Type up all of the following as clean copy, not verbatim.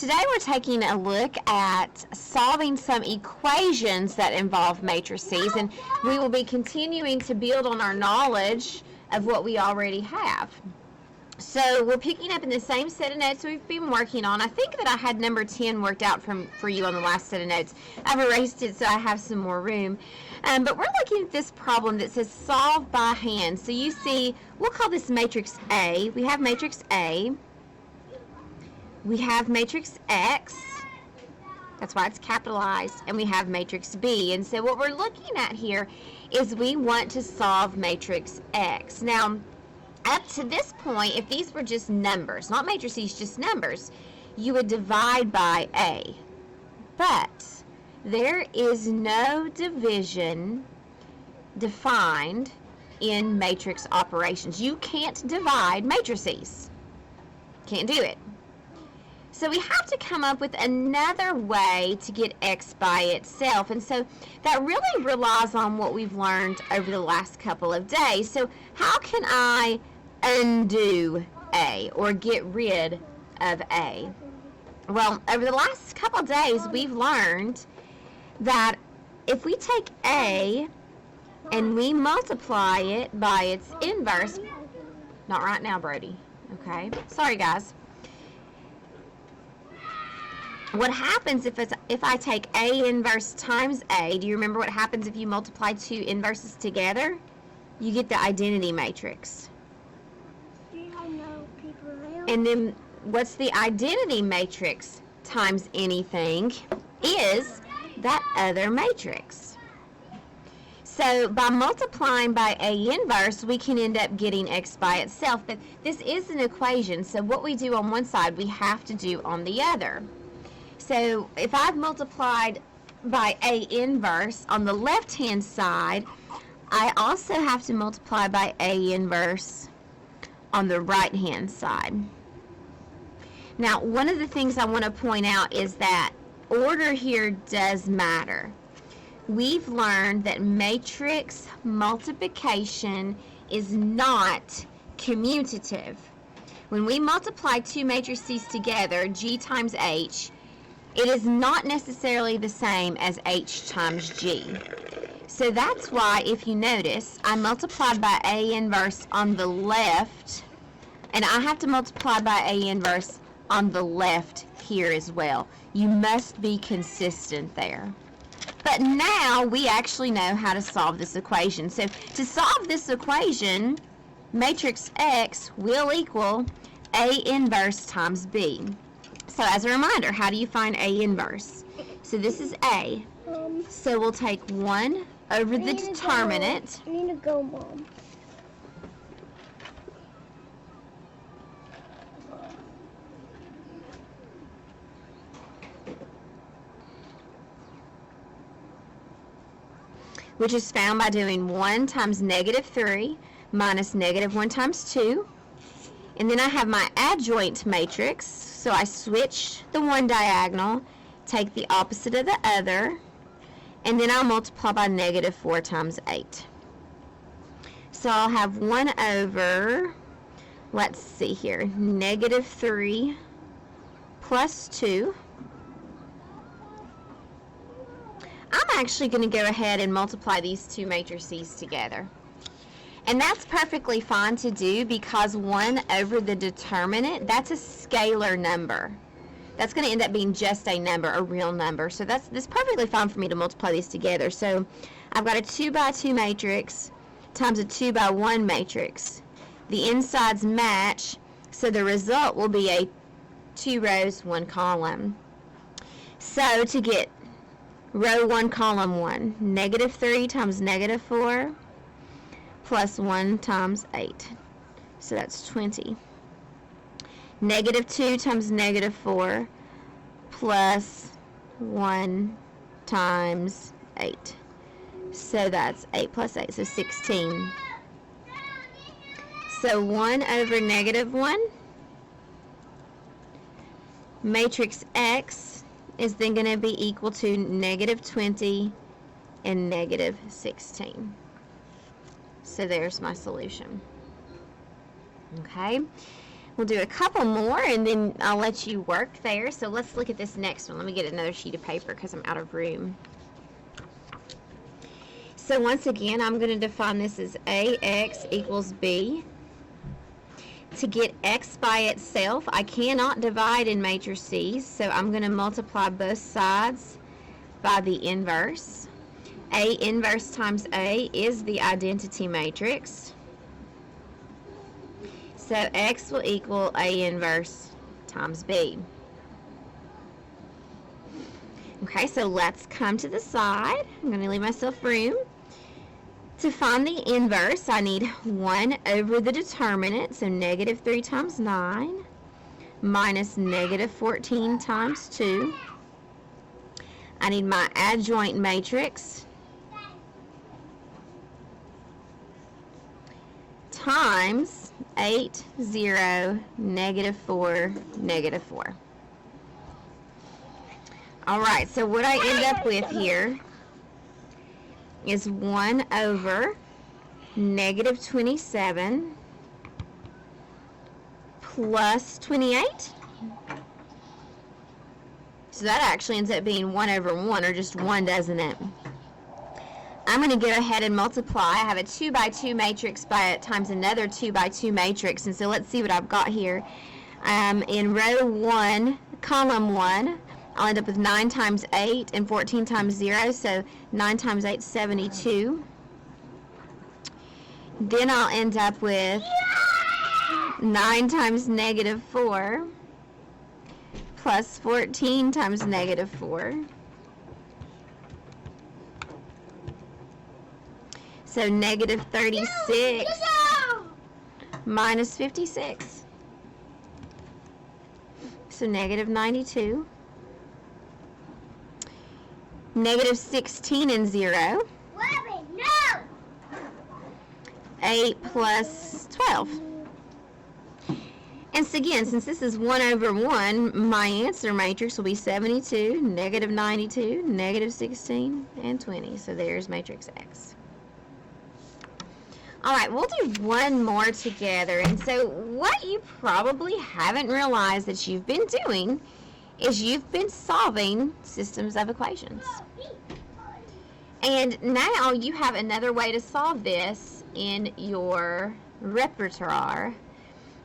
Today we're taking a look at solving some equations that involve matrices, and we will be continuing to build on our knowledge of what we already have. So we're picking up in the same set of notes we've been working on. I think that I had number 10 worked out for you on the last set of notes. I've erased it so I have some more room. But we're looking at this problem that says solve by hand. So you see, we'll call this matrix A. We have matrix A. We have matrix X. That's why it's capitalized. And we have matrix B. And so what we're looking at here is we want to solve matrix X. Now, up to this point, if these were just numbers, not matrices, just numbers, you would divide by A. But there is no division defined in matrix operations. You can't divide matrices. Can't do it. So we have to come up with another way to get X by itself. And so that really relies on what we've learned over the last couple of days. So how can I undo A or get rid of A? Well, over the last couple of days, we've learned that if we take A and we multiply it by its inverse, not right now, Brody, okay? Sorry, guys. What happens if I take A inverse times A? Do you remember what happens if you multiply two inverses together? You get the identity matrix. And then what's the identity matrix times anything is that other matrix. So by multiplying by A inverse, we can end up getting X by itself. But this is an equation, so what we do on one side, we have to do on the other. So if I've multiplied by A inverse on the left-hand side, I also have to multiply by A inverse on the right-hand side. Now, one of the things I want to point out is that order here does matter. We've learned that matrix multiplication is not commutative. When we multiply two matrices together, G times H, it is not necessarily the same as H times G. So that's why, if you notice, I multiplied by A inverse on the left, and I have to multiply by A inverse on the left here as well. You must be consistent there. But now we actually know how to solve this equation. So to solve this equation, matrix X will equal A inverse times B. So as a reminder, how do you find A inverse? So this is A. So we'll take 1 over the determinant. I need to go, Mom. Which is found by doing 1 times negative 3 minus negative 1 times 2. And then I have my adjoint matrix, so I switch the one diagonal, take the opposite of the other, and then I'll multiply by negative 4 times 8. So I'll have 1 over, let's see here, negative 3 plus 2. I'm actually going to go ahead and multiply these two matrices together. And that's perfectly fine to do because 1 over the determinant, that's a scalar number. That's going to end up being just a number, a real number. So that's perfectly fine for me to multiply these together. So I've got a 2 by 2 matrix times a 2 by 1 matrix. The insides match, so the result will be a 2 rows, 1 column. So to get row 1, column 1, negative 3 times negative 4 plus 1 times 8. So that's 20. Negative 2 times negative 4 plus 1 times 8. So that's 8 plus 8, so 16. So 1 over negative 1. Matrix X is then going to be equal to negative 20 and negative 16. So there's my solution. Okay. We'll do a couple more and then I'll let you work there. So let's look at this next one. Let me get another sheet of paper because I'm out of room. So once again, I'm going to define this as AX equals B. To get X by itself, I cannot divide in matrices, so I'm going to multiply both sides by the inverse. A inverse times A is the identity matrix. So X will equal A inverse times B. Okay, so let's come to the side. I'm going to leave myself room. To find the inverse, I need 1 over the determinant, so negative 3 times 9, minus negative 14 times 2. I need my adjoint matrix, times 8, 0, negative 4, negative 4. Alright, so what I end up with here is 1 over negative 27 plus 28. So that actually ends up being 1 over 1, or just 1, doesn't it? I'm going to go ahead and multiply. I have a 2 by 2 matrix times another 2 by 2 matrix, and so let's see what I've got here. In row 1, column 1, I'll end up with 9 times 8 and 14 times 0, so 9 times 8 is 72. Then I'll end up with 9 times negative 4 plus 14 times negative 4. So negative 36 minus 56. So negative 92. Negative 16 and 0. 8 plus 12. And so again, since this is 1 over 1, my answer matrix will be 72, negative 92, negative 16, and 20. So there's matrix X. All right, we'll do one more together. And so what you probably haven't realized that you've been doing is you've been solving systems of equations. And now you have another way to solve this in your repertoire.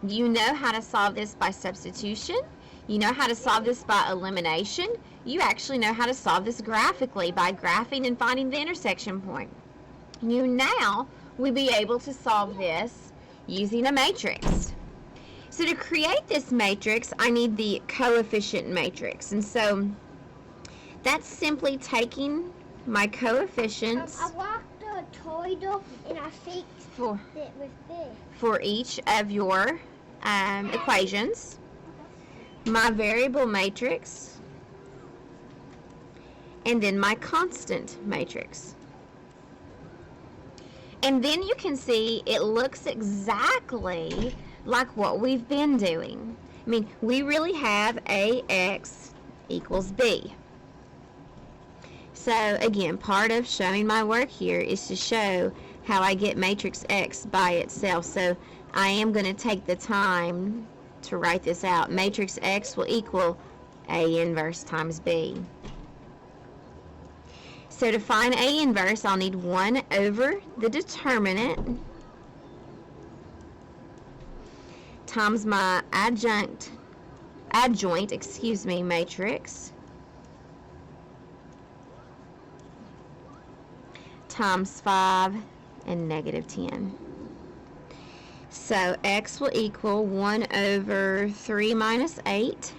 You know how to solve this by substitution. You know how to solve this by elimination. You actually know how to solve this graphically by graphing and finding the intersection point. You now will be able to solve this using a matrix. So to create this matrix, I need the coefficient matrix. And so that's simply taking my coefficients I walked a toy door and I fixed it with this. For each of your equations, my variable matrix, and then my constant matrix. And then you can see it looks exactly like what we've been doing. I mean, we really have AX equals B. So again, part of showing my work here is to show how I get matrix X by itself. So I am going to take the time to write this out. Matrix X will equal A inverse times B. So to find A inverse, I'll need 1 over the determinant times my adjoint matrix times 5 and negative 10. So X will equal 1 over 3 minus 8.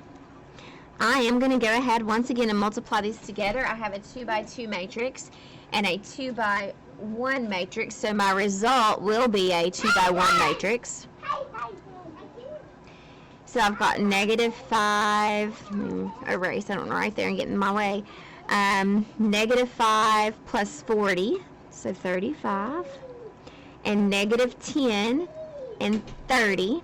I am going to go ahead once again and multiply these together. I have a 2 by 2 matrix and a 2 by 1 matrix, so my result will be a 2 by 1 matrix. So I've got negative 5, let me erase, I don't know, right there and get in my way. Negative 5 plus 40, so 35, and negative 10 and 30.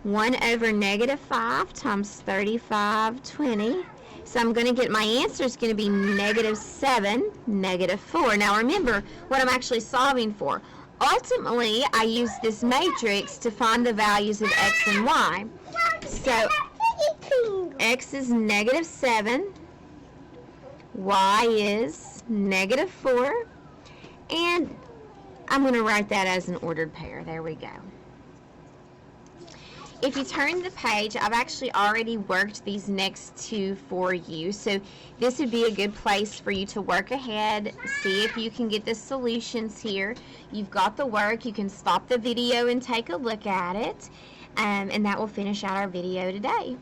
1 over negative 5 times 35, 20. So I'm going to get my answer is going to be negative 7, negative 4. Now remember what I'm actually solving for. ultimately, I use this matrix to find the values of x and y. So, x is -7, y is -4, and I'm going to write that as an ordered pair. There we go. If you turn the page, I've actually already worked these next two for you, so this would be a good place for you to work ahead, see if you can get the solutions here. You've got the work, you can stop the video and take a look at it, and that will finish out our video today.